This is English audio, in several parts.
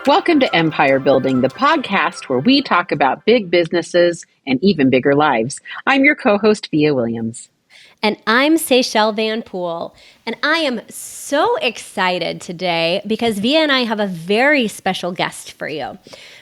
Welcome to Empire Building, the podcast where we talk about big businesses and even bigger lives. I'm your co-host, Via Williams. And I'm Seychelle Van Poel. And I am so excited today because Via and I have a very special guest for you.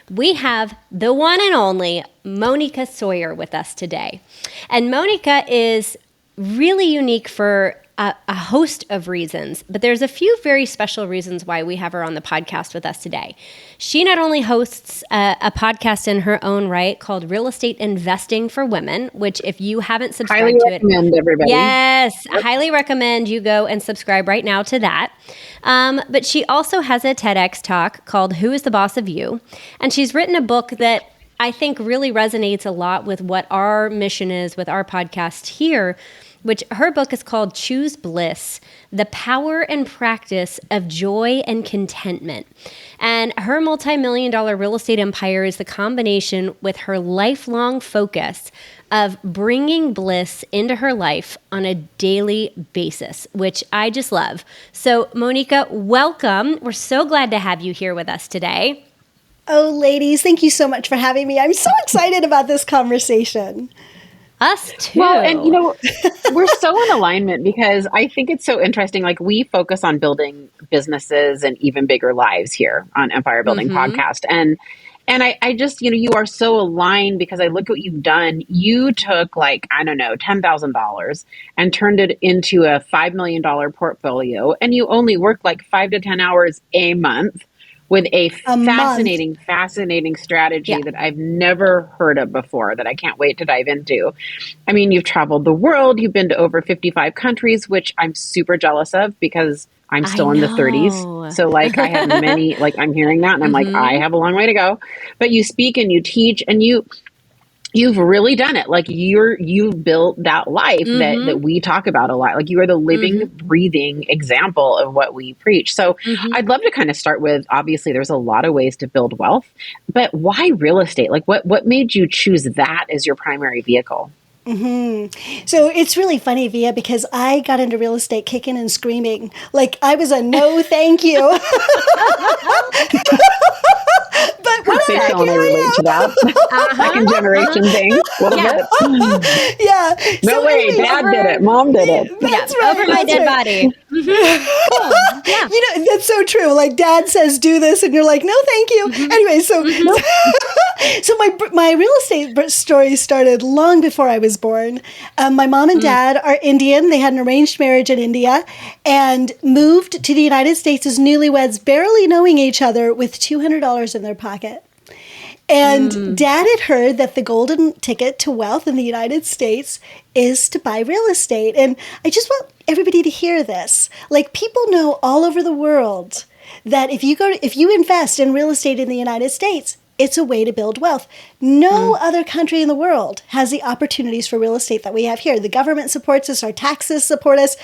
We have the one and only Moneeka Sawyer with us today. And Moneeka is really unique for a host of reasons, but there's a few very special reasons why we have her on the podcast with us today. She not only hosts a podcast in her own right called Real Estate Investing for Women, which if you haven't subscribed highly to recommend everybody. Yes, I highly recommend you go and subscribe right now to that. But she also has a TEDx talk called Who is the Boss of You? And she's written a book that I think really resonates a lot with what our mission is with our podcast here, which her book is called Choose Bliss, The Power and Practice of Joy and Contentment. And her multi-million-dollar real estate empire is the combination with her lifelong focus of bringing bliss into her life on a daily basis, which I just love. So Moneeka, welcome. We're so glad to have you here with us today. Oh, ladies, thank you so much for having me. I'm so excited about this conversation. Us too. Well, and we're so in alignment because I think it's so interesting. Like we focus on building businesses and even bigger lives here on Empire Building Podcast. And I just, you are so aligned because I look at what you've done. You took $10,000 and turned it into a $5 million portfolio. And you only work like 5 to 10 hours a month with a fascinating strategy that I've never heard of before that I can't wait to dive into. I mean, you've traveled the world. You've been to over 55 countries, which I'm super jealous of because I'm still in the 30s. So like I have many, like I'm hearing that and I'm like, I have a long way to go. But you speak and you teach and you've really done it. Like you've built that life that we talk about a lot. Like you are the living, breathing example of what we preach. So I'd love to kind of start with, obviously there's a lot of ways to build wealth, but why real estate? Like what made you choose that as your primary vehicle? So it's really funny, Via, because I got into real estate kicking and screaming. Like I was a no thank you. But what I relate to that. Second generation thing. Yeah. No way. Dad did it. Mom did it. That's right. Over my dead body. Cool. Yeah. That's so true. Like dad says, do this. And you're like, no, thank you. Anyway, so my real estate story started long before I was born. My mom and dad are Indian. They had an arranged marriage in India and moved to the United States as newlyweds, barely knowing each other with $200 in their pocket. And dad had heard that the golden ticket to wealth in the United States is to buy real estate. And I just want everybody to hear this. Like people know all over the world that if you invest in real estate in the United States, it's a way to build wealth. No other country in the world has the opportunities for real estate that we have here. The government supports us, our taxes support us.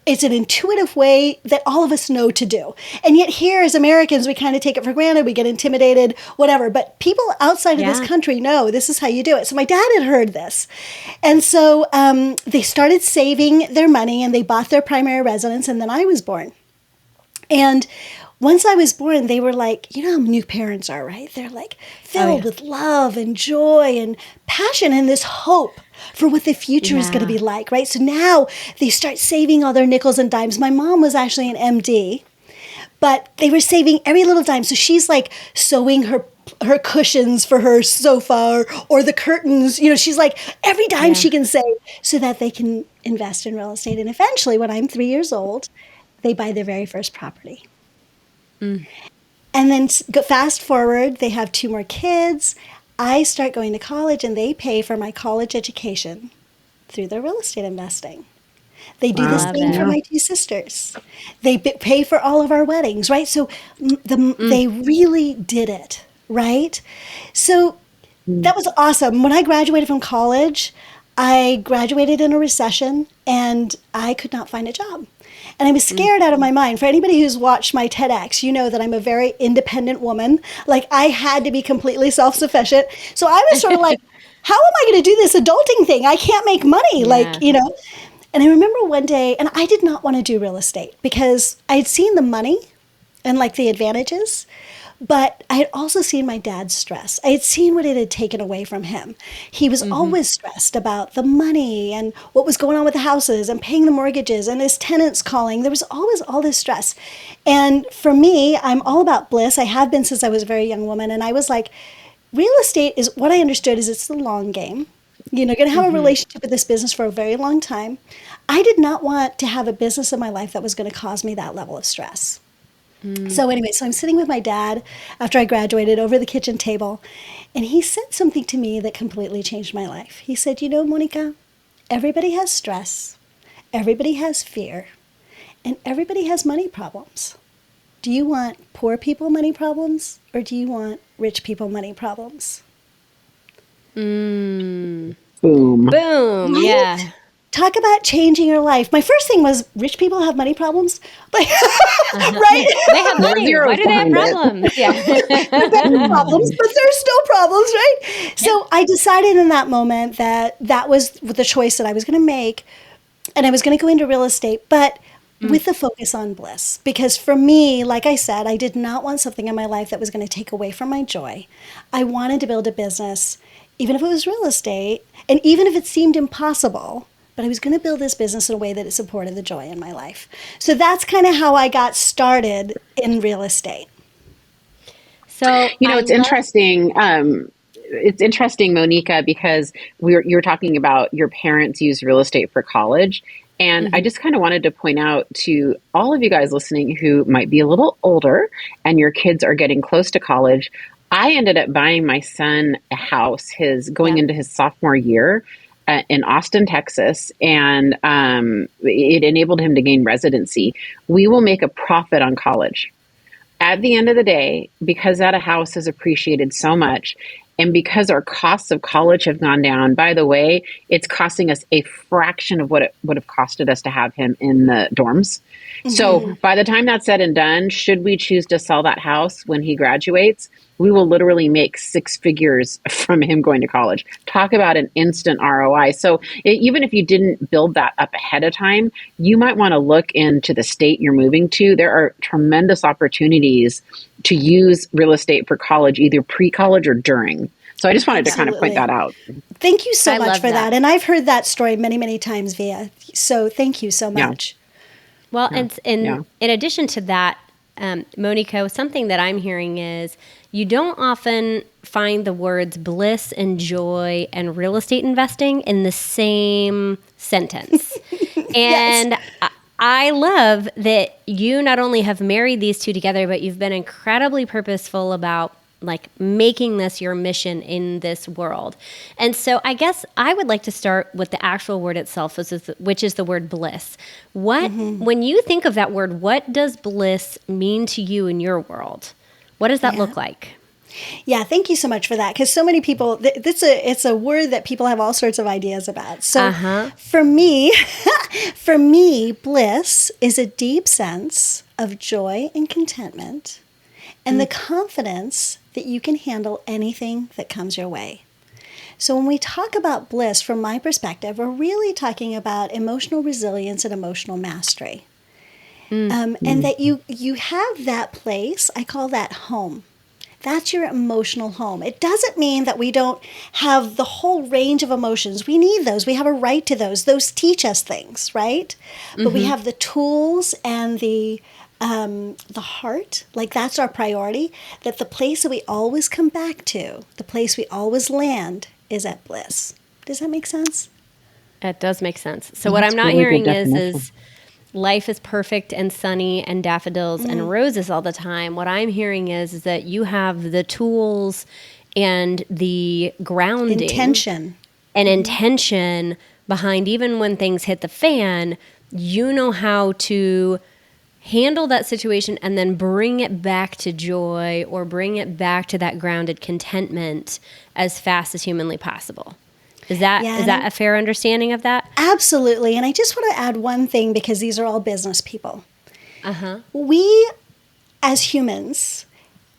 It's an intuitive way that all of us know to do. And yet here as Americans, we kind of take it for granted. We get intimidated, whatever. But people outside of this country know this is how you do it. So my dad had heard this. And so they started saving their money and they bought their primary residence. And then I was born. And once I was born, they were like, you know how new parents are, right? They're like filled with love and joy and passion and this hope for what the future is going to be like, right? So now they start saving all their nickels and dimes. My mom was actually an MD, but they were saving every little dime. So she's like sewing her cushions for her sofa or the curtains. She's like every dime she can save so that they can invest in real estate. And eventually, when I'm 3 years old, they buy their very first property. And then fast forward, they have 2 more kids. I start going to college and they pay for my college education through their real estate investing. They do the same for my 2 sisters. They pay for all of our weddings, right? So they really did it, right? So that was awesome. When I graduated from college, I graduated in a recession and I could not find a job. And I was scared out of my mind. For anybody who's watched my TEDx, you know that I'm a very independent woman. Like I had to be completely self-sufficient. So I was sort of like, how am I going to do this adulting thing? I can't make money. And I remember one day, and I did not want to do real estate because I had seen the money and like the advantages, But I had also seen my dad's stress. I had seen what it had taken away from him. He was always stressed about the money and what was going on with the houses and paying the mortgages and his tenants calling. There was always all this stress. And for me, I'm all about bliss. I have been since I was a very young woman. And I was like, real estate is what I understood is it's the long game. You're going to have a relationship with this business for a very long time. I did not want to have a business in my life that was going to cause me that level of stress. So anyway, so I'm sitting with my dad after I graduated over the kitchen table, and he said something to me that completely changed my life. He said, you know, Moneeka, everybody has stress, everybody has fear, and everybody has money problems. Do you want poor people money problems, or do you want rich people money problems? Boom. Boom. Right? Yeah. Talk about changing your life. My first thing was, rich people have money problems? Like, right? They have money. Why do they have problems? Yeah. Problems, but there's still problems, right? So I decided in that moment that that was the choice that I was going to make, and I was going to go into real estate, but with the focus on bliss. Because for me, like I said, I did not want something in my life that was going to take away from my joy. I wanted to build a business, even if it was real estate, and even if it seemed impossible, but I was going to build this business in a way that it supported the joy in my life. So that's kind of how I got started in real estate. So, it's interesting. It's interesting, Moneeka, because you were talking about your parents used real estate for college. And I just kind of wanted to point out to all of you guys listening who might be a little older and your kids are getting close to college. I ended up buying my son a house, going into his sophomore year in Austin, Texas, and it enabled him to gain residency. We will make a profit on college. At the end of the day, because that a house has appreciated so much, and because our costs of college have gone down, by the way, it's costing us a fraction of what it would have costed us to have him in the dorms. So by the time that's said and done, should we choose to sell that house when he graduates, we will literally make six figures from him going to college. Talk about an instant ROI. So even if you didn't build that up ahead of time, you might want to look into the state you're moving to. There are tremendous opportunities to use real estate for college, either pre-college or during. So I just wanted to kind of point that out. Thank you so much for that. And I've heard that story many, many times via. So thank you so much. Well, and in addition to that, Moneeka, something that I'm hearing is you don't often find the words bliss and joy and real estate investing in the same sentence. And I love that you not only have married these two together, but you've been incredibly purposeful about like making this your mission in this world. And so I guess I would like to start with the actual word itself, which is the word bliss. When you think of that word, what does bliss mean to you in your world? What does that look like? Yeah, thank you so much for that. Because so many people, it's a word that people have all sorts of ideas about. So for me, bliss is a deep sense of joy and contentment and the confidence that you can handle anything that comes your way. So when we talk about bliss, from my perspective, we're really talking about emotional resilience and emotional mastery. And that you have that place, I call that home. That's your emotional home. It doesn't mean that we don't have the whole range of emotions. We need those. We have a right to those. Those teach us things, right? But we have the tools and the heart, like that's our priority, that the place that we always come back to, the place we always land is at bliss. Does that make sense? That does make sense. So what I'm not hearing is life is perfect and sunny and daffodils and roses all the time. What I'm hearing is that you have the tools and the grounding. Intention behind even when things hit the fan, you know how to handle that situation and then bring it back to joy or bring it back to that grounded contentment as fast as humanly possible. Is that a fair understanding of that? Absolutely. And I just want to add one thing, because these are all business people. We, as humans,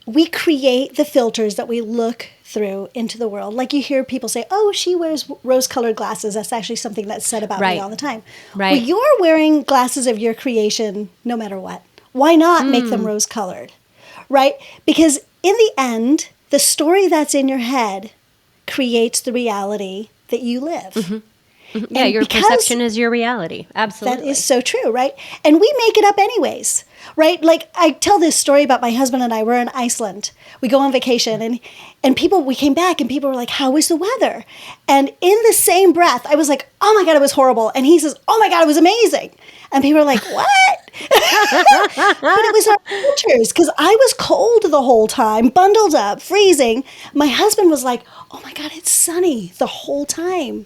we create the filters that we look through into the world. Like you hear people say, oh, she wears rose-colored glasses. That's actually something that's said about me all the time. Right. Well, you're wearing glasses of your creation no matter what. Why not make them rose-colored? Right? Because in the end, the story that's in your head creates the reality that you live. Yeah, your perception is your reality. Absolutely. That is so true, right? And we make it up anyways, right? Like I tell this story about my husband and I. We're in Iceland. We go on vacation and we came back and people were like, how was the weather? And in the same breath, I was like, oh my God, it was horrible. And he says, oh my God, it was amazing. And people are like, what? But it was our filters because I was cold the whole time, bundled up, freezing. My husband was like, oh my God, it's sunny the whole time.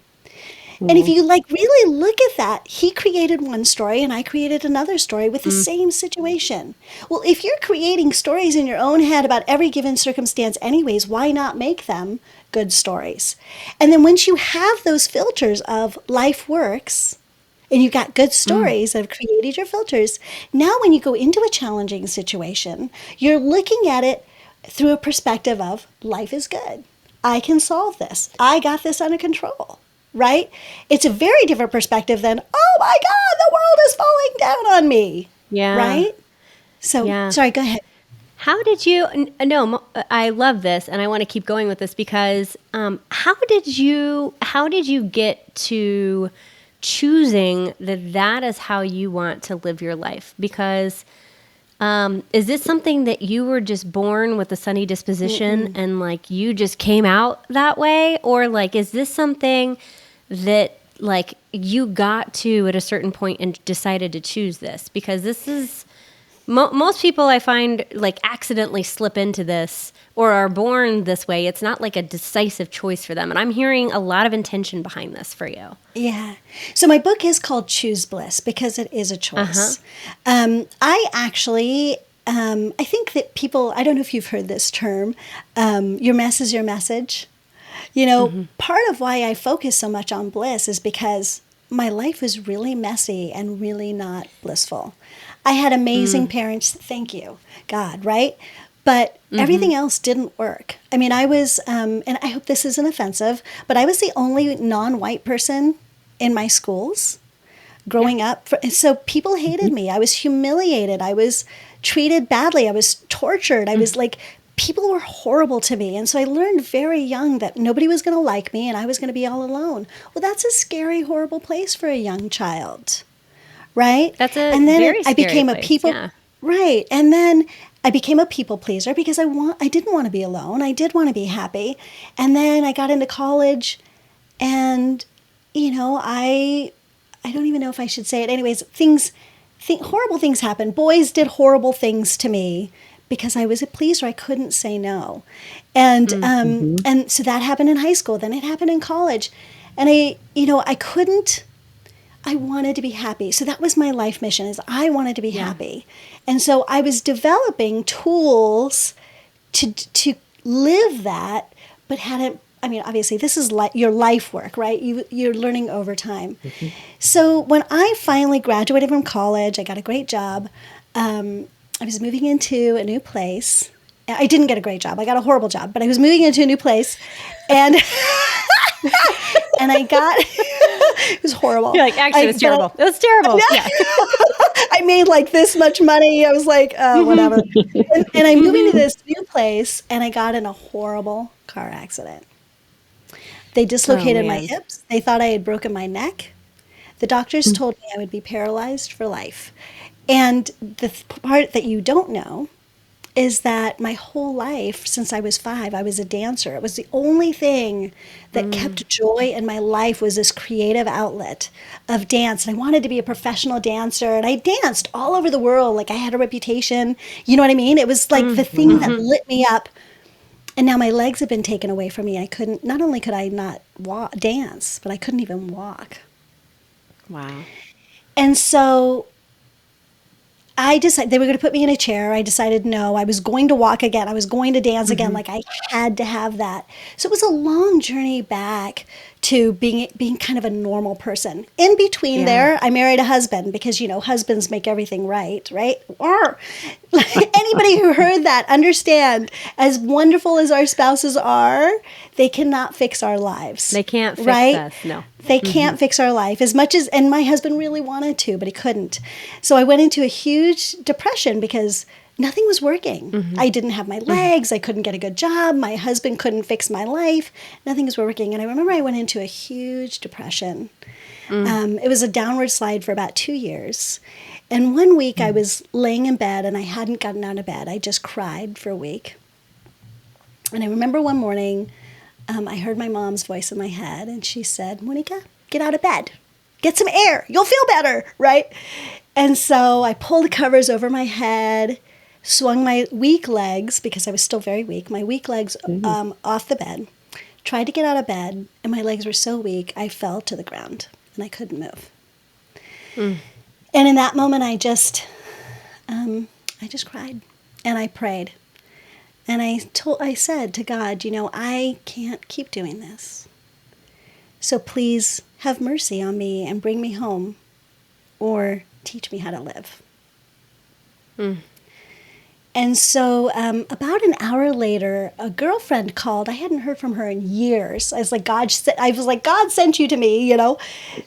And if you like really look at that, he created one story and I created another story with the same situation. Well, if you're creating stories in your own head about every given circumstance anyways, why not make them good stories? And then once you have those filters of life works and you've got good stories that have created your filters, now when you go into a challenging situation, you're looking at it through a perspective of life is good. I can solve this. I got this under control. Right? It's a very different perspective than, oh my God, the world is falling down on me. Yeah. Right? So, sorry, go ahead. How did you, I love this and I want to keep going with this because how did you get to choosing that is how you want to live your life? Because is this something that you were just born with a sunny disposition and like you just came out that way? Or like, is this something that like you got to at a certain point and decided to choose this? Because this is, most people I find like accidentally slip into this or are born this way. It's not like a decisive choice for them. And I'm hearing a lot of intention behind this for you. Yeah. So my book is called Choose Bliss because it is a choice. I actually, I think that people, I don't know if you've heard this term, your mess is your message. You know, part of why I focus so much on bliss is because my life was really messy and really not blissful. I had amazing parents, thank you, God, right? But everything else didn't work. I mean, I was, and I hope this isn't offensive, but I was the only non-white person in my schools growing up. So people hated me. I was humiliated. I was treated badly. I was tortured. I was like, people were horrible to me. And so I learned very young that nobody was going to like me and I was going to be all alone. Well, that's a scary, horrible place for a young child, right? That's a and then very I scary became place, a people, right. And then I became a people pleaser because I didn't want to be alone. I did want to be happy. And then I got into college and, you know, I don't even know if I should say it. Anyways, horrible things happened. Boys did horrible things to me because I was a pleaser. I couldn't say no. And and so that happened in high school. Then it happened in college. And I wanted to be happy. So that was my life mission is I wanted to be happy. And so I was developing tools to live that, but hadn't, I mean, obviously this is your life work, right? You're learning over time. So when I finally graduated from college, I got a great job. I was moving into a new place. I didn't get a great job. I got a horrible job, but I was moving into a new place and and I got, it was horrible. You're like, actually, it was terrible. It was terrible. Yeah. I made like this much money. I was like, whatever. And I moved into this new place and I got in a horrible car accident. They dislocated my hips. They thought I had broken my neck. The doctors told me I would be paralyzed for life. And the part that you don't know is that my whole life, since I was 5, I was a dancer. It was the only thing that kept joy in my life was this creative outlet of dance. And I wanted to be a professional dancer. And I danced all over the world. Like I had a reputation. You know what I mean? It was like the thing that lit me up. And now my legs have been taken away from me. Not only could I not dance, but I couldn't even walk. Wow. And so I decided they were going to put me in a chair. I decided no, I was going to walk again. I was going to dance again. Like I had to have that. So it was a long journey back to being kind of a normal person. In between there, I married a husband because, you know, husbands make everything right? Or anybody who heard that understand, as wonderful as our spouses are, they cannot fix our lives. They can't fix us, no. They can't fix our life as much as, and my husband really wanted to, but he couldn't. So I went into a huge depression because nothing was working. I didn't have my legs. I couldn't get a good job. My husband couldn't fix my life. Nothing was working. And I remember I went into a huge depression. It was a downward slide for about 2 years. And one week I was laying in bed and I hadn't gotten out of bed. I just cried for a week. And I remember one morning, I heard my mom's voice in my head and she said, Moneeka, get out of bed. Get some air. You'll feel better, right? And so I pulled the covers over my head, swung my weak legs, because I was still very weak, my weak legs off the bed, tried to get out of bed, and my legs were so weak, I fell to the ground and I couldn't move. And in that moment, I just cried and I prayed. And I said to God, I can't keep doing this. So please have mercy on me and bring me home, or teach me how to live. And so about an hour later, a girlfriend called. I hadn't heard from her in years. I was like, God sent you to me,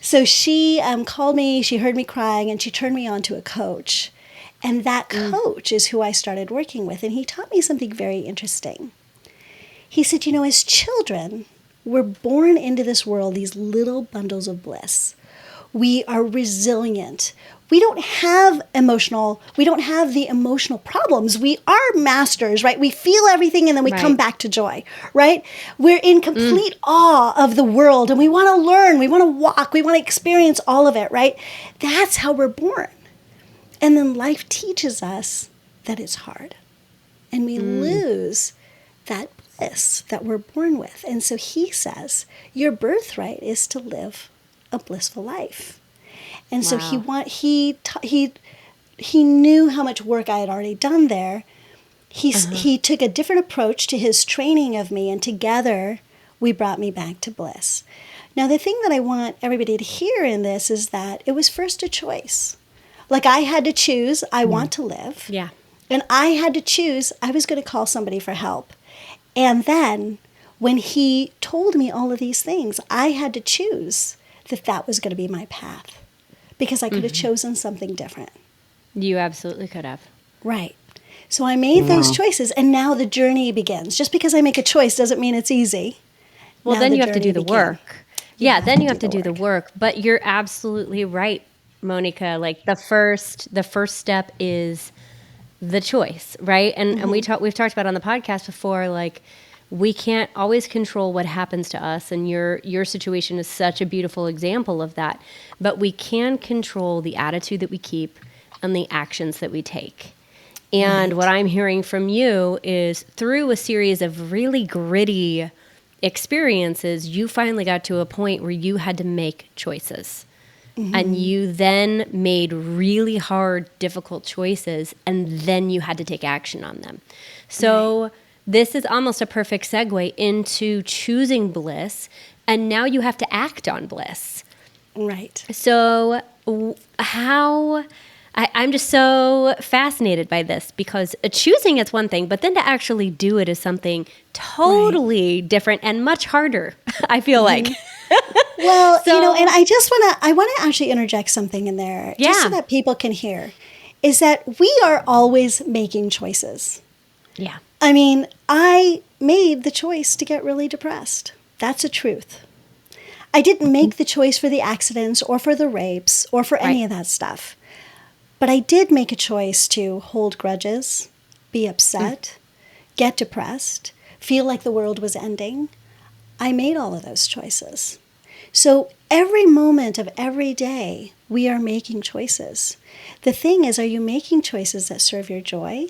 So she called me. She heard me crying, and she turned me on to a coach. And that coach is who I started working with. And he taught me something very interesting. He said, as children, we're born into this world, these little bundles of bliss. We are resilient. We don't have the emotional problems. We are masters, right? We feel everything and then we come back to joy, right? We're in complete awe of the world and we want to learn, we want to walk, we want to experience all of it, right? That's how we're born. And then life teaches us that it's hard. And we lose that bliss that we're born with. And so he says, your birthright is to live a blissful life. And so he knew how much work I had already done there. He took a different approach to his training of me, and together we brought me back to bliss. Now, the thing that I want everybody to hear in this is that it was first a choice. Like, I had to choose, I want to live. Yeah. And I had to choose, I was going to call somebody for help. And then when he told me all of these things, I had to choose that was going to be my path, because I could have chosen something different. You absolutely could have. Right. So I made those choices, and now the journey begins. Just because I make a choice doesn't mean it's easy. Well, now then you have to do the work. Yeah, then you have to do the work. But you're absolutely right, Moneeka. Like, the first step is the choice, right? And we've talked about on the podcast before, like, we can't always control what happens to us, and your situation is such a beautiful example of that. But we can control the attitude that we keep and the actions that we take. And what I'm hearing from you is, through a series of really gritty experiences, you finally got to a point where you had to make choices. And you then made really hard, difficult choices, and then you had to take action on them. So this is almost a perfect segue into choosing bliss, and now you have to act on bliss. Right. So I'm just so fascinated by this, because choosing is one thing, but then to actually do it is something totally different and much harder, I feel like. Well, and I want to actually interject something in there, just so that people can hear, is that we are always making choices. Yeah. I mean, I made the choice to get really depressed. That's a truth. I didn't make the choice for the accidents or for the rapes or for any of that stuff. But I did make a choice to hold grudges, be upset, get depressed, feel like the world was ending. I made all of those choices. So every moment of every day, we are making choices. The thing is, are you making choices that serve your joy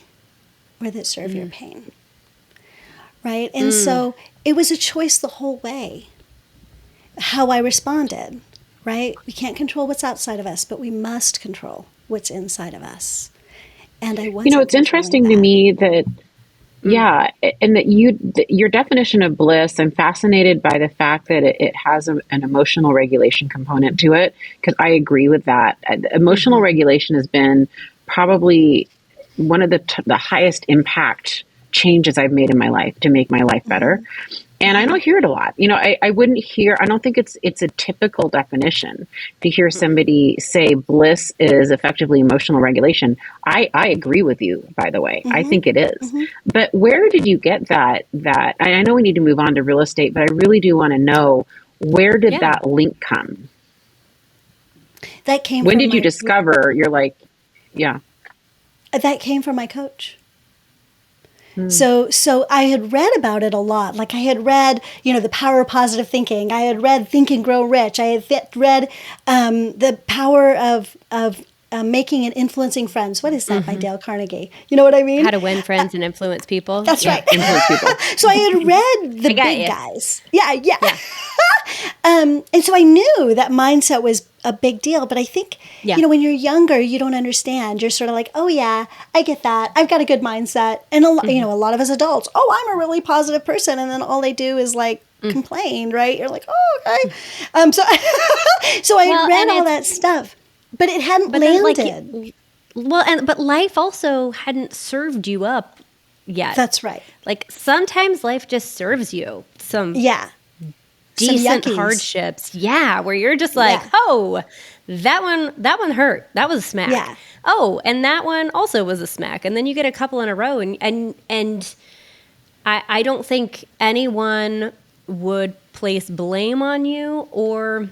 or that serve your pain? Right? And so it was a choice the whole way, how I responded, right? We can't control what's outside of us, but we must control what's inside of us. And I wasn't. It's interesting to me that, and that your definition of bliss, I'm fascinated by the fact that it has an emotional regulation component to it, because I agree with that. Emotional regulation has been probably one of the highest impact changes I've made in my life to make my life better. And I don't hear it a lot. I wouldn't hear, I don't think it's a typical definition to hear somebody say bliss is effectively emotional regulation. I agree with you, by the way. I think it is. But where did you get that? I know we need to move on to real estate, but I really do want to know, where did that link come? That came When from did you discover you're like, yeah. That came from my coach. So I had read about it a lot. Like I had read, The Power of Positive Thinking. I had read Think and Grow Rich. I had read The Power of Making and Influencing Friends. What is that by Dale Carnegie? You know what I mean? How to Win Friends and Influence People. That's right. Influence people. So I had read the big guys. Yeah. And so I knew that mindset was a big deal. But I think, when you're younger, you don't understand. You're sort of like, oh, yeah, I get that. I've got a good mindset. And, a lot of us adults, oh, I'm a really positive person. And then all they do is like complain, right? You're like, oh, okay. So I had read all that stuff, but it hadn't landed. But life also hadn't served you up yet. That's right. Like sometimes life just serves you some decent hardships. Yeah, where you're just like, oh, that one hurt. That was a smack. Yeah. Oh, and that one also was a smack. And then you get a couple in a row, and I don't think anyone would place blame on you or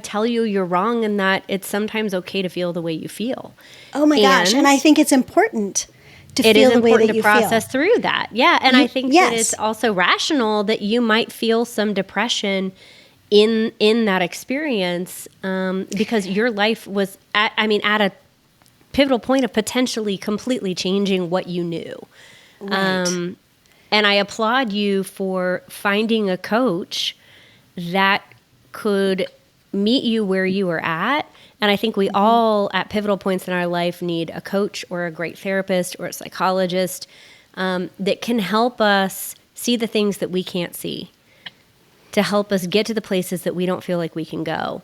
tell you you're wrong and that it's sometimes okay to feel the way you feel. Oh my gosh! And I think it's important to feel the way that you feel. It is important to process through that. Yeah, and I think that it's also rational that you might feel some depression in that experience because your life was at a pivotal point of potentially completely changing what you knew. Right. And I applaud you for finding a coach that could meet you where you were at. And I think we all, at pivotal points in our life, need a coach or a great therapist or a psychologist that can help us see the things that we can't see, to help us get to the places that we don't feel like we can go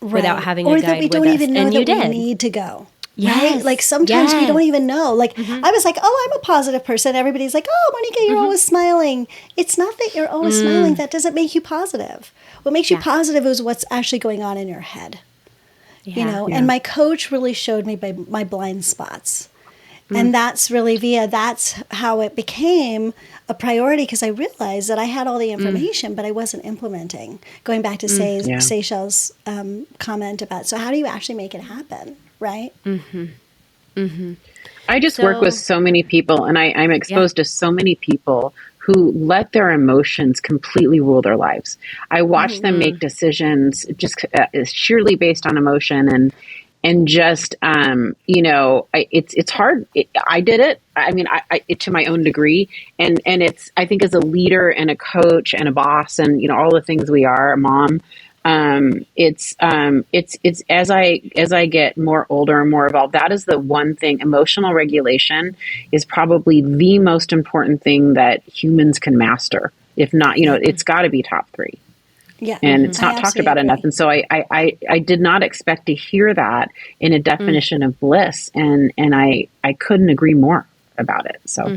without having a guide with us. Or that we don't even know that we need to go. Yes. Right? Like sometimes we don't even know. Like I was like, oh, I'm a positive person. Everybody's like, oh, Moneeka, you're always smiling. It's not that you're always smiling. That doesn't make you positive. What makes you positive is what's actually going on in your head. And my coach really showed me my blind spots. And that's really that's how it became a priority, because I realized that I had all the information, but I wasn't implementing. Going back to Seychelles' comment about, so how do you actually make it happen, right? I just work with so many people, and I'm exposed to so many people who let their emotions completely rule their lives. I watch them make decisions just sheerly based on emotion, and just it's hard. I did it. I mean, I to my own degree, and it's, I think, as a leader and a coach and a boss and all the things we are, a mom. It's as I get more older and more evolved, that is the one thing. Emotional regulation is probably the most important thing that humans can master. If not, it's got to be top 3. Yeah. And it's not talked about enough. And so I did not expect to hear that in a definition of bliss. And I couldn't agree more about it. So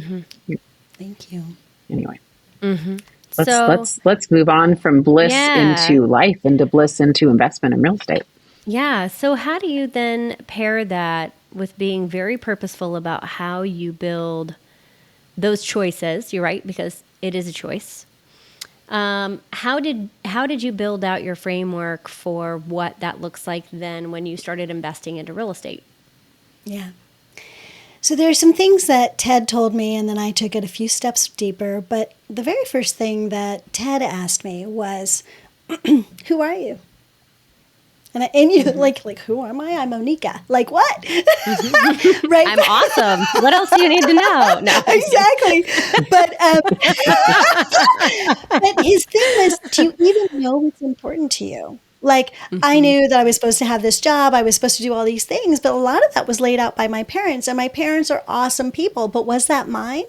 thank you. Anyway. Let's move on from bliss into life, into bliss into investment in real estate. Yeah. So how do you then pair that with being very purposeful about how you build those choices? You're right, because it is a choice. How did you build out your framework for what that looks like then when you started investing into real estate? Yeah. So there are some things that Ted told me, and then I took it a few steps deeper. But the very first thing that Ted asked me was, who are you? And you like, who am I? I'm Moneeka. Like, what? Right? I'm awesome. What else do you need to know? No. Exactly. But his thing was, do you even know what's important to you? Like, I knew that I was supposed to have this job. I was supposed to do all these things. But a lot of that was laid out by my parents. And my parents are awesome people. But was that mine?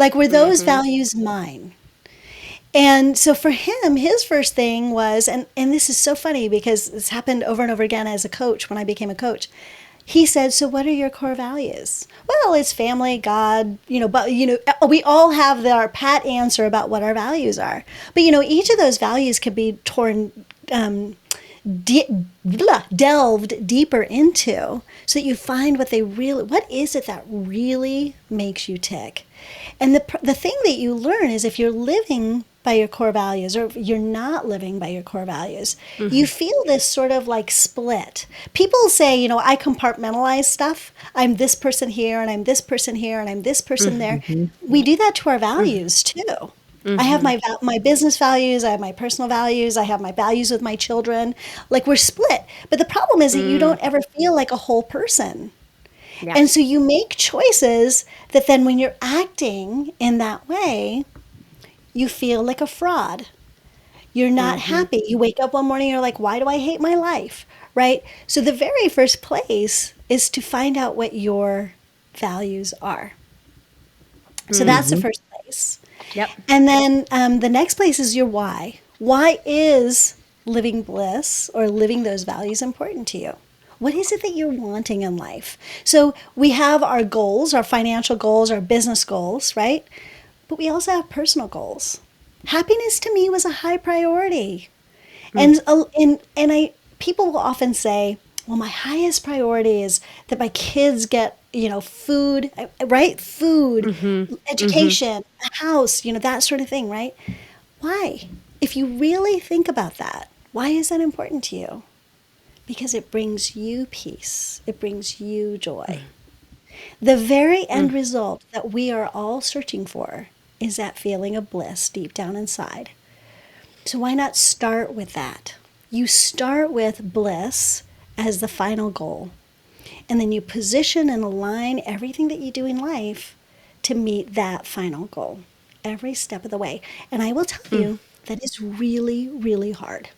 Like, were those values mine? And so for him, his first thing was, and this is so funny because this happened over and over again as a coach when I became a coach, he said, so what are your core values? Well, it's family, God, but, we all have our pat answer about what our values are. But, each of those values could be delved deeper into so that you find what is it that really makes you tick. And the thing that you learn is if you're living by your core values or if you're not living by your core values, you feel this sort of like split. People say, I compartmentalize stuff. I'm this person here and I'm this person here and I'm this person there. We do that to our values too. I have my business values, I have my personal values, I have my values with my children. Like we're split. But the problem is that you don't ever feel like a whole person. Yeah. And so you make choices that then when you're acting in that way, you feel like a fraud. You're not happy. You wake up one morning, you're like, why do I hate my life? Right? So the very first place is to find out what your values are. So that's the first place. Yep. And then the next place is your why. Why is living bliss or living those values important to you? What is it that you're wanting in life? So we have our goals, our financial goals, our business goals, right? But we also have personal goals. Happiness to me was a high priority. And people will often say, well, my highest priority is that my kids get, food, right? Food, education, a house, that sort of thing, right? Why? If you really think about that, why is that important to you? Because it brings you peace. It brings you joy. The very end result that we are all searching for is that feeling of bliss deep down inside. So why not start with that? You start with bliss as the final goal. And then you position and align everything that you do in life to meet that final goal every step of the way. And I will tell you that is really, really hard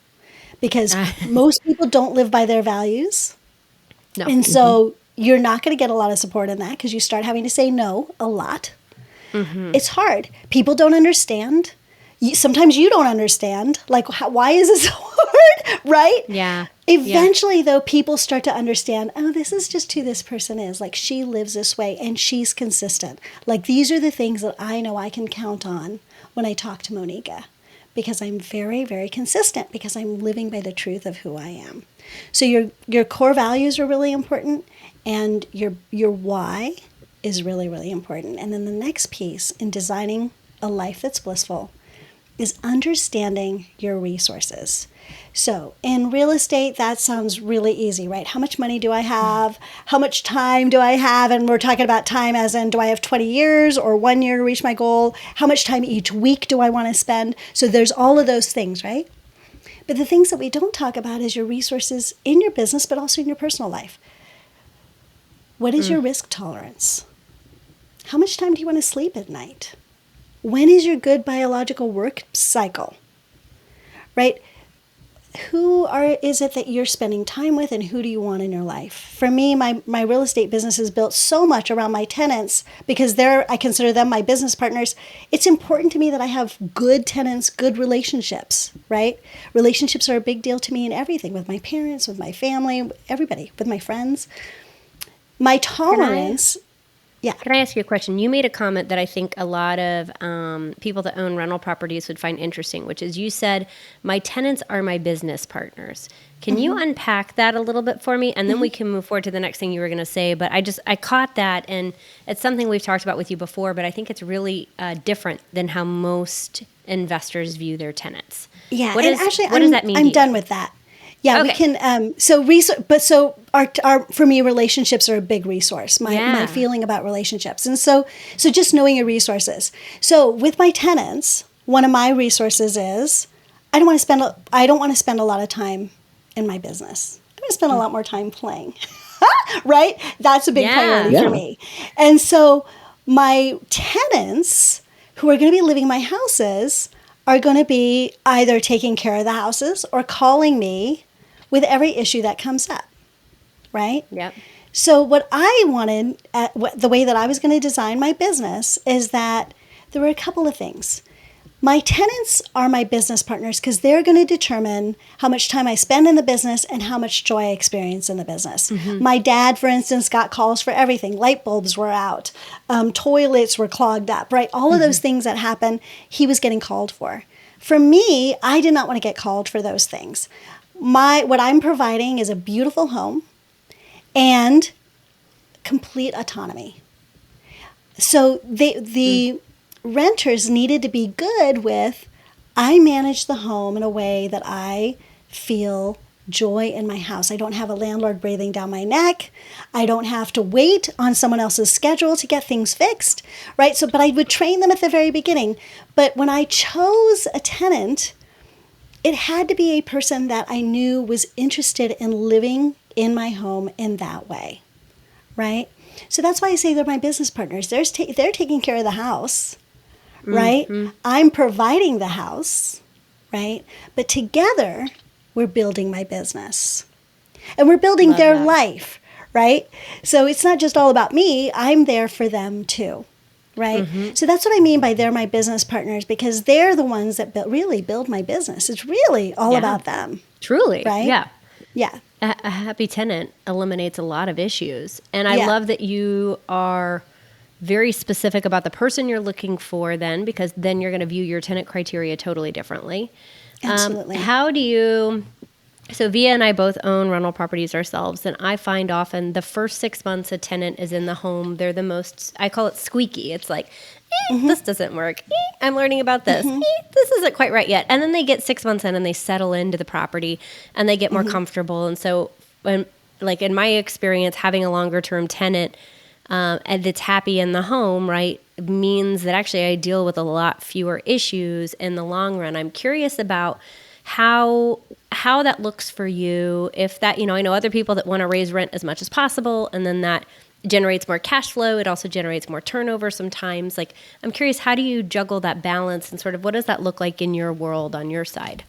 because most people don't live by their values. No. And so you're not going to get a lot of support in that because you start having to say no a lot. It's hard. People don't understand. Sometimes you don't understand. Like, why is this hard? Right? Yeah. Eventually, though, people start to understand, oh, this is just who this person is. Like, she lives this way and she's consistent. Like, these are the things that I know I can count on when I talk to Moneeka because I'm very, very consistent because I'm living by the truth of who I am. So your core values are really important and your why is really, really important. And then the next piece in designing a life that's blissful is understanding your resources. So in real estate, that sounds really easy, right? How much money do I have? How much time do I have? And we're talking about time as in, do I have 20 years or 1 year to reach my goal? How much time each week do I want to spend? So there's all of those things, right? But the things that we don't talk about is your resources in your business, but also in your personal life. What is your risk tolerance? How much time do you want to sleep at night? When is your good biological work cycle? Right? Is it that you're spending time with and who do you want in your life? For me, my real estate business is built so much around my tenants because I consider them my business partners. It's important to me that I have good tenants, good relationships, right? Relationships are a big deal to me in everything, with my parents, with my family, everybody, with my friends. My tolerance... Yeah. Can I ask you a question? You made a comment that I think a lot of people that own rental properties would find interesting, which is you said, my tenants are my business partners. Can you unpack that a little bit for me? And then we can move forward to the next thing you were going to say. But I caught that, and it's something we've talked about with you before, but I think it's really different than how most investors view their tenants. Yeah. What does that mean? I'm done with that. Yeah, okay. We can. For me, relationships are a big resource. My feeling about relationships, and so just knowing your resources. So with my tenants, one of my resources is I don't want to spend a lot of time in my business. I want to spend a lot more time playing. Right? That's a big priority for me. And so my tenants who are going to be living in my houses are going to be either taking care of the houses or calling me with every issue that comes up, right? Yep. So what I wanted, the way that I was going to design my business is that there were a couple of things. My tenants are my business partners because they're going to determine how much time I spend in the business and how much joy I experience in the business. My dad, for instance, got calls for everything. Light bulbs were out, toilets were clogged up, right? All of those things that happen, he was getting called for. For me, I did not want to get called for those things. What I'm providing is a beautiful home and complete autonomy. So the renters needed to be good with, I manage the home in a way that I feel joy in my house. I don't have a landlord breathing down my neck. I don't have to wait on someone else's schedule to get things fixed, right? So, but I would train them at the very beginning. But when I chose a tenant, it had to be a person that I knew was interested in living in my home in that way, right? So that's why I say they're my business partners. They're taking care of the house, right? I'm providing the house, right? But together, we're building my business. And we're building their life, right? So it's not just all about me. I'm there for them too, right? So that's what I mean by they're my business partners, because they're the ones that really build my business. It's really all about them. Truly. Right? Yeah. Yeah. A happy tenant eliminates a lot of issues. And I love that you are very specific about the person you're looking for then, because then you're going to view your tenant criteria totally differently. Absolutely. So Via and I both own rental properties ourselves, and I find often the first 6 months a tenant is in the home, they're the most, I call it squeaky. It's like, this doesn't work. I'm learning about this. This isn't quite right yet. And then they get 6 months in and they settle into the property and they get more comfortable. And so like in my experience, having a longer term tenant and that's happy in the home, right, means that actually I deal with a lot fewer issues in the long run. I'm curious about how that looks for you. If that, I know other people that want to raise rent as much as possible, and then that generates more cash flow. It also generates more turnover sometimes. Like, I'm curious, how do you juggle that balance, and sort of what does that look like in your world on your side?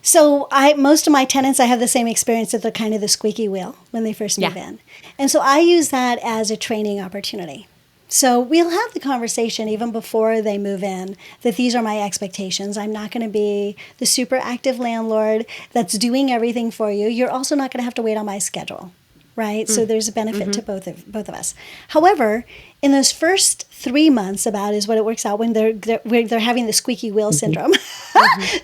So most of my tenants, I have the same experience that they're kind of the squeaky wheel when they first move in. And so I use that as a training opportunity. So we'll have the conversation even before they move in that these are my expectations. I'm not going to be the super active landlord that's doing everything for you. You're also not going to have to wait on my schedule, right? So there's a benefit to both of us. However, in those first 3 months, about is what it works out when they're having the squeaky wheel syndrome.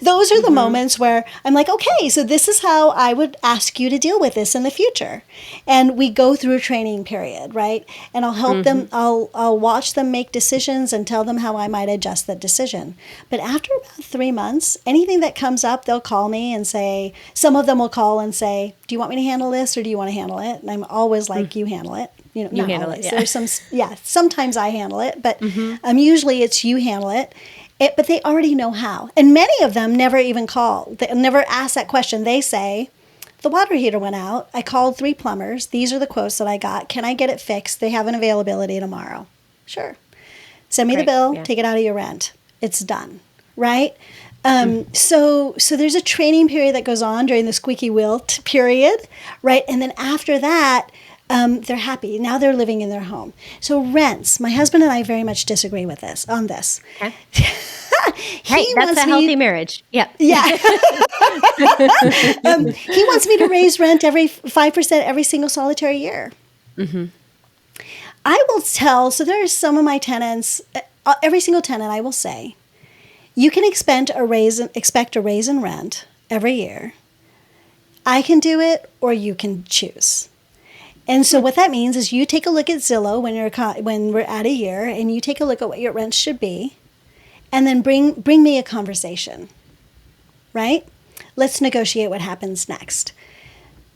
Those are the moments where I'm like, okay, so this is how I would ask you to deal with this in the future. And we go through a training period, right? And I'll help them, I'll watch them make decisions and tell them how I might adjust that decision. But after about 3 months, anything that comes up, they'll call me and say, some of them will call and say, do you want me to handle this or do you want to handle it? And I'm always like, you handle it. You handle it. Yeah. There's some, sometimes I handle it, but usually it's you handle it. But they already know how. And many of them never even call. They never ask that question. They say, the water heater went out. I called 3 plumbers. These are the quotes that I got. Can I get it fixed? They have an availability tomorrow. Sure. Send me the bill. Yeah. Take it out of your rent. It's done. Right? So there's a training period that goes on during the squeaky wheel period. Right? And then after that, they're happy. Now they're living in their home. So rents, my husband and I very much disagree with this. Okay. That's a healthy marriage. Yeah. Yeah. He wants me to raise rent every 5% every single solitary year. I will tell, so there are some of my tenants, every single tenant I will say, you can expect a raise in rent every year. I can do it or you can choose. And so what that means is you take a look at Zillow when we're at a year, and you take a look at what your rent should be, and then bring me a conversation, right? Let's negotiate what happens next.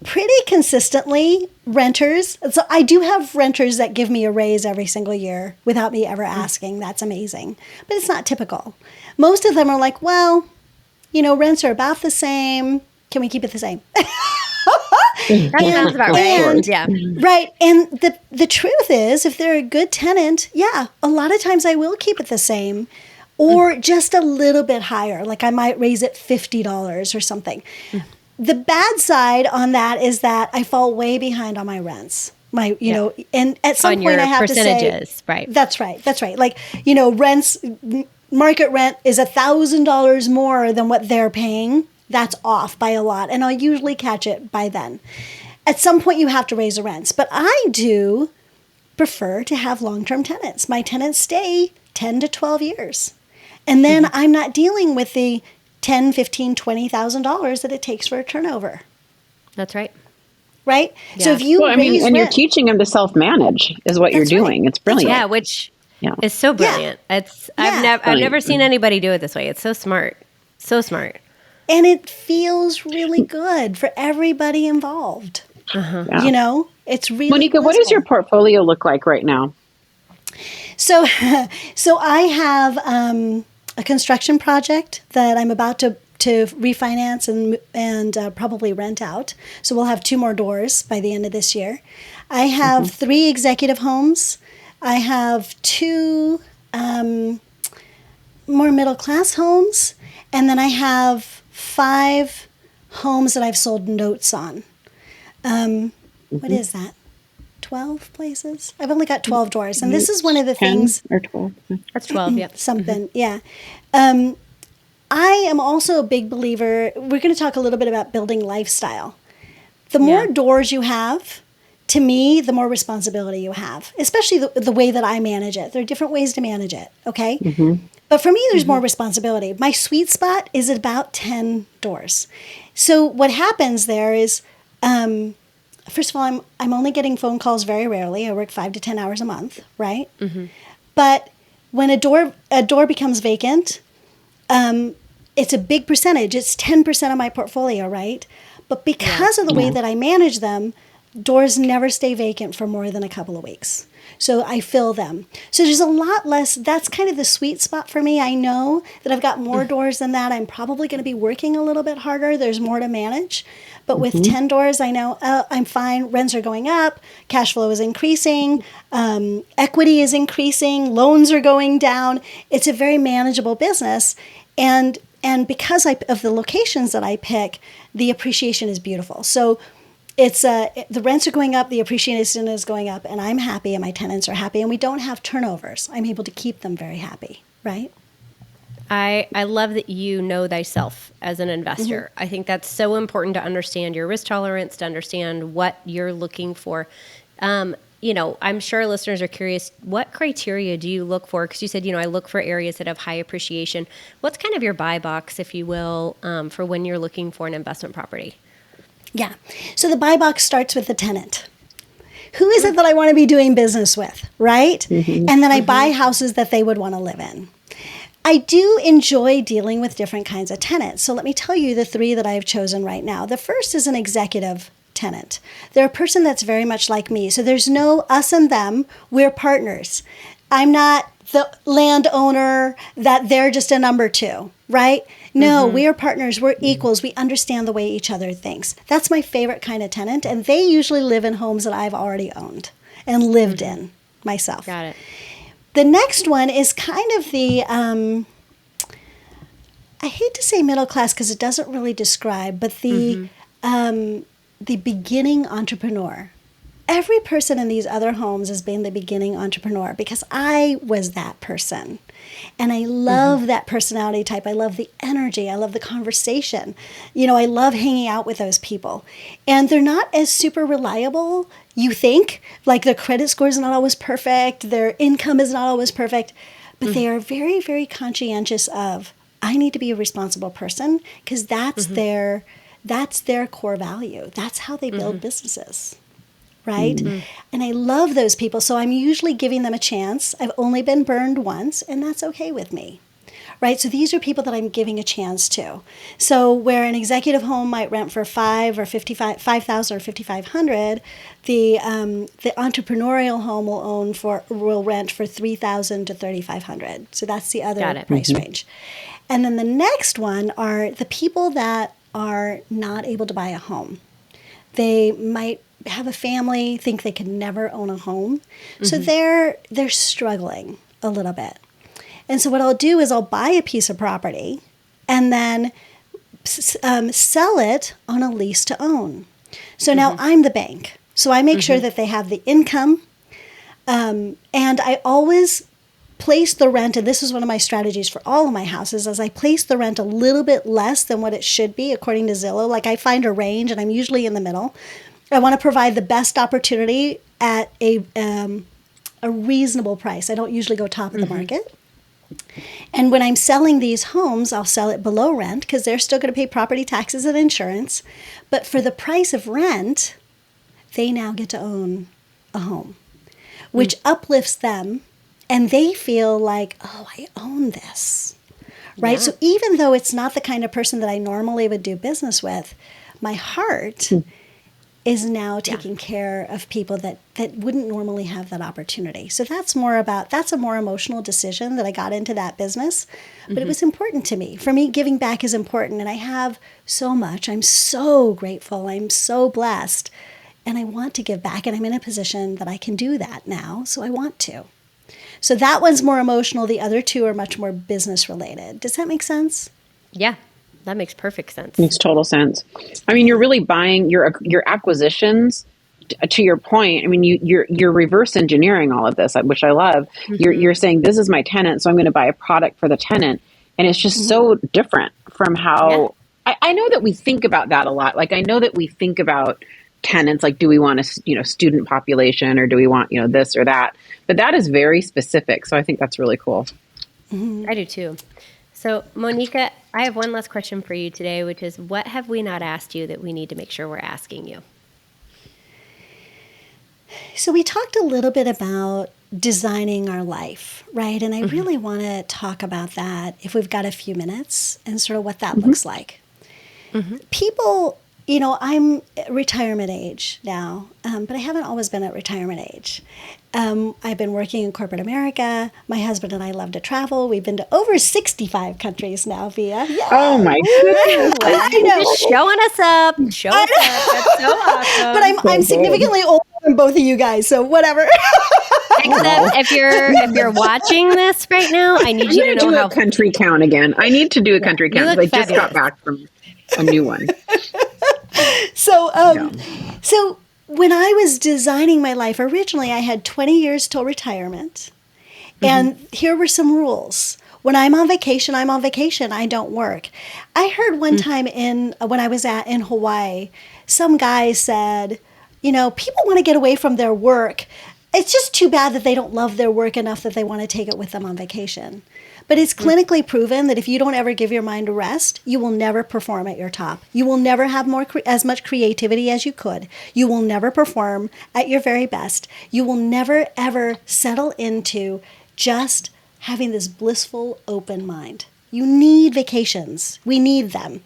Pretty consistently, renters, so I do have renters that give me a raise every single year without me ever asking. That's amazing. But it's not typical. Most of them are like, well, rents are about the same. Can we keep it the same? That sounds about right. Yeah. Right. And the truth is, if they're a good tenant, a lot of times I will keep it the same or just a little bit higher. Like I might raise it $50 or something. The bad side on that is that I fall way behind on my rents. And at some point I have to say, percentages, right? That's right. Like, rents, market rent is $1,000 more than what they're paying, that's off by a lot. And I'll usually catch it by then. At some point, you have to raise the rents. But I do prefer to have long-term tenants. My tenants stay 10 to 12 years. And then I'm not dealing with the $10,000, $15,000, $20,000 that it takes for a turnover. That's right. Right? Yeah. So if you raise and rent, you're teaching them to self-manage is what you're doing. Right. It's brilliant. Yeah, which is so brilliant. It's I've never seen anybody do it this way. It's so smart. So smart. And it feels really good for everybody involved. Yeah. You know, it's really Moneeka, what does your portfolio look like right now? So I have a construction project that I'm about to refinance and probably rent out. So we'll have 2 more doors by the end of this year. I have 3 executive homes. I have 2 more middle class homes, and then I have 5 homes that I've sold notes on. What is that? 12 places? I've only got 12 doors. And this is one of the 10 things. or 12. That's 12, yeah. Something, yeah. I am also a big believer. We're going to talk a little bit about building lifestyle. The more doors you have, to me, the more responsibility you have, especially the way that I manage it. There are different ways to manage it, okay? But for me, there's more responsibility. My sweet spot is about 10 doors. So what happens there is, first of all, I'm only getting phone calls very rarely. I work 5 to 10 hours a month, right? But when a door becomes vacant, it's a big percentage. It's 10% of my portfolio, right? But because of the way that I manage them, doors never stay vacant for more than a couple of weeks. So I fill them. So there's a lot less. That's kind of the sweet spot for me. I know that I've got more doors than that. I'm probably going to be working a little bit harder. There's more to manage. But with 10 doors, I know I'm fine. Rents are going up. Cash flow is increasing. Equity is increasing. Loans are going down. It's a very manageable business. And because of the locations that I pick, the appreciation is beautiful. So it's the rents are going up, the appreciation is going up, and I'm happy, and my tenants are happy, and we don't have turnovers. I'm able to keep them very happy, right? I love that you know thyself as an investor. I think that's so important to understand your risk tolerance, to understand what you're looking for. I'm sure listeners are curious, what criteria do you look for? Because you said, I look for areas that have high appreciation. What's kind of your buy box, if you will, for when you're looking for an investment property? Yeah. So the buy box starts with the tenant. Who is it that I want to be doing business with, right? And then I buy houses that they would want to live in. I do enjoy dealing with different kinds of tenants. So let me tell you the 3 that I've chosen right now. The first is an executive tenant. They're a person that's very much like me. So there's no us and them. We're partners. I'm not the landowner that they're just a number 2, right? No, we are partners. We're equals. We understand the way each other thinks. That's my favorite kind of tenant. And they usually live in homes that I've already owned and lived in myself. Got it. The next one is kind of the, I hate to say middle class because it doesn't really describe, but the beginning entrepreneur. Every person in these other homes has been the beginning entrepreneur because I was that person. And I love that personality type. I love the energy. I love the conversation. I love hanging out with those people. And they're not as super reliable, you think. Like their credit score is not always perfect. Their income is not always perfect. But they are very, very conscientious of, I need to be a responsible person because that's their core value. That's how they build businesses. Right? And I love those people. So I'm usually giving them a chance. I've only been burned once, and that's okay with me. Right? So these are people that I'm giving a chance to. So where an executive home might rent for $5,000 or $5,500, the entrepreneurial home will rent for $3,000 to $3,500. So that's the other price range. And then the next one are the people that are not able to buy a home. They might have a family, think they could never own a home. So they're struggling a little bit. And so what I'll do is I'll buy a piece of property and then sell it on a lease to own. So now I'm the bank. So I make sure that they have the income. And I always place the rent, and this is one of my strategies for all of my houses, as I place the rent a little bit less than what it should be according to Zillow. Like I find a range and I'm usually in the middle. I want to provide the best opportunity at a reasonable price. I don't usually go top of the market. And when I'm selling these homes, I'll sell it below rent because they're still going to pay property taxes and insurance. But for the price of rent, they now get to own a home, which uplifts them. And they feel like, oh, I own this, right? Yeah. So even though it's not the kind of person that I normally would do business with, my heart is now taking care of people that wouldn't normally have that opportunity. So that's a more emotional decision that I got into that business, but it was important to me. For me, giving back is important, and I have so much. I'm so grateful. I'm so blessed, and I want to give back, and I'm in a position that I can do that now, so I want to. So that one's more emotional. The other two are much more business related. Does that make sense? Yeah, that makes perfect sense. Makes total sense. I mean, you're really buying your acquisitions. To your point, I mean, you're reverse engineering all of this, which I love. You're saying this is my tenant, so I'm going to buy a product for the tenant, and it's just so different from how I know that we think about that a lot. Like I know that we think about tenants, like, do we want a student population, or do we want this or that? But that is very specific. So I think that's really cool. I do too. So Moneeka, I have one last question for you today, which is, what have we not asked you that we need to make sure we're asking you? So we talked a little bit about designing our life, right? And I really want to talk about that if we've got a few minutes and sort of what that looks like. People, I'm retirement age now, but I haven't always been at retirement age. I've been working in corporate America. My husband and I love to travel. We've been to over 65 countries now, Via. Yeah. Oh my goodness. I know. Just showing us up. That's so awesome. But I'm significantly older than both of you guys, so whatever. Except if you're watching this right now, I need you to know how. A country count again. I need to do a country count because I just got back from a new one. So when I was designing my life, originally I had 20 years till retirement. And here were some rules. When I'm on vacation, I'm on vacation. I don't work. I heard one time when I was in Hawaii, some guy said, people want to get away from their work. It's just too bad that they don't love their work enough that they want to take it with them on vacation. But it's clinically proven that if you don't ever give your mind a rest, you will never perform at your top. You will never have as much creativity as you could. You will never perform at your very best. You will never, ever settle into just having this blissful, open mind. You need vacations. We need them.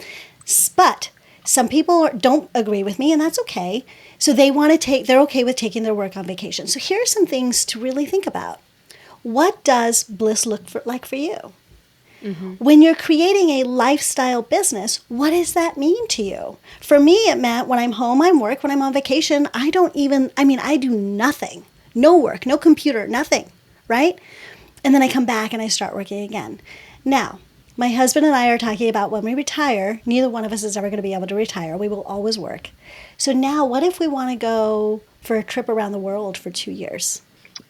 But some people don't agree with me, and that's okay. So they're okay with taking their work on vacation. So here are some things to really think about. What does bliss look like for you? When you're creating a lifestyle business, what does that mean to you? For me, it meant when I'm home, I work. When I'm on vacation, I do nothing. No work, no computer, nothing, right? And then I come back and I start working again. Now, my husband and I are talking about when we retire, neither one of us is ever going to be able to retire. We will always work. So now what if we want to go for a trip around the world for 2 years?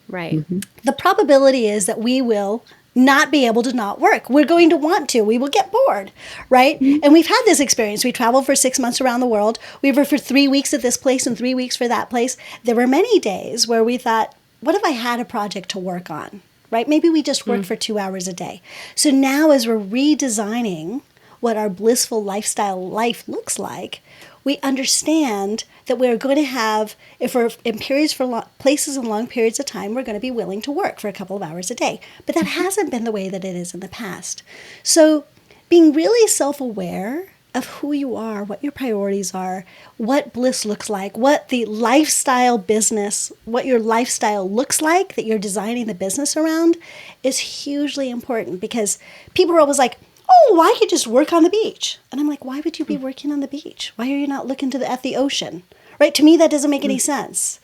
Right. The probability is that we will not be able to not work. We're going to want to. We will get bored, right? And we've had this experience. We traveled for 6 months around the world. We were for 3 weeks at this place and 3 weeks for that place. There were many days where we thought, what if I had a project to work on, right? Maybe we just work for 2 hours a day. So now as we're redesigning what our blissful lifestyle life looks like, we understand that we're going to have, if we're in places and long periods of time, we're going to be willing to work for a couple of hours a day. But that hasn't been the way that it is in the past. So being really self-aware of who you are, what your priorities are, what bliss looks like, what the lifestyle business, what your lifestyle looks like that you're designing the business around is hugely important, because people are always like, oh, I could just work on the beach. And I'm like, why would you be working on the beach? Why are you not looking at the ocean? Right? To me, that doesn't make any sense.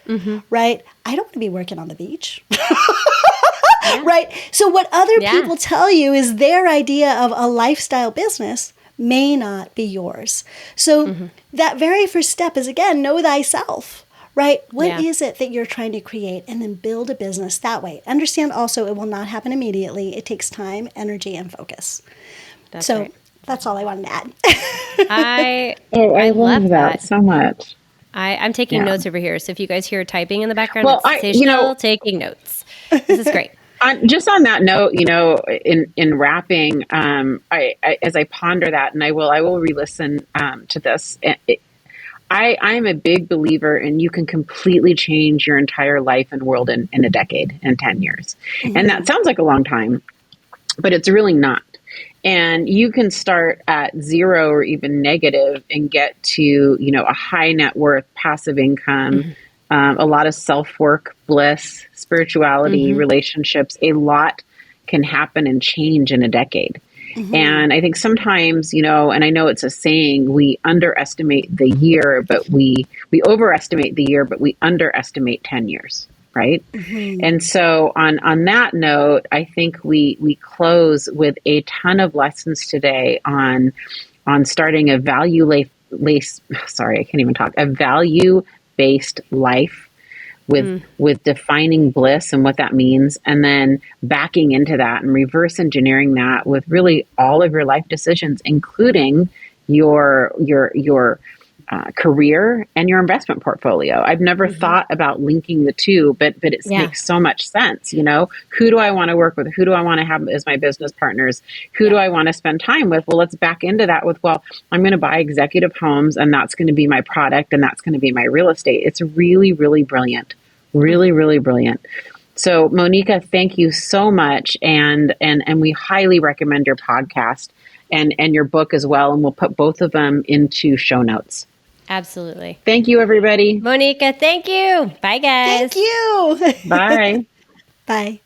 Right? I don't want to be working on the beach. Right? So what other people tell you is their idea of a lifestyle business may not be yours. So that very first step is, again, know thyself. right? What is it that you're trying to create? And then build a business that way. Understand also it will not happen immediately. It takes time, energy, and focus. That's so right. that's all I wanted to add. I love that so much. I'm taking notes over here. So if you guis hear typing in the background, well, taking notes. This is great. Just on that note, in wrapping, as I ponder that, and I will re-listen to this. I'm a big believer in you can completely change your entire life and world in a decade, in 10 years. Mm-hmm. And that sounds like a long time, but it's really not. And you can start at 0 or even negative and get to, a high net worth, passive income, a lot of self-work, bliss, spirituality, relationships. A lot can happen and change in a decade. And I think sometimes, and I know it's a saying, we underestimate the year, but we overestimate the year, but we underestimate 10 years. Right. And so on that note, I think we close with a ton of lessons today on starting a value-based life with defining bliss and what that means, and then backing into that and reverse engineering that with really all of your life decisions, including your career and your investment portfolio. I've never thought about linking the two, but it makes so much sense. Who do I want to work with? Who do I want to have as my business partners? Who do I want to spend time with? Well, let's back into that with, I'm going to buy executive homes, and that's going to be my product, and that's going to be my real estate. It's really, really brilliant. Really, really brilliant. So Moneeka, thank you so much. And we highly recommend your podcast and your book as well. And we'll put both of them into show notes. Absolutely. Thank you, everybody. Moneeka, thank you. Bye, guys. Thank you. Bye. Bye.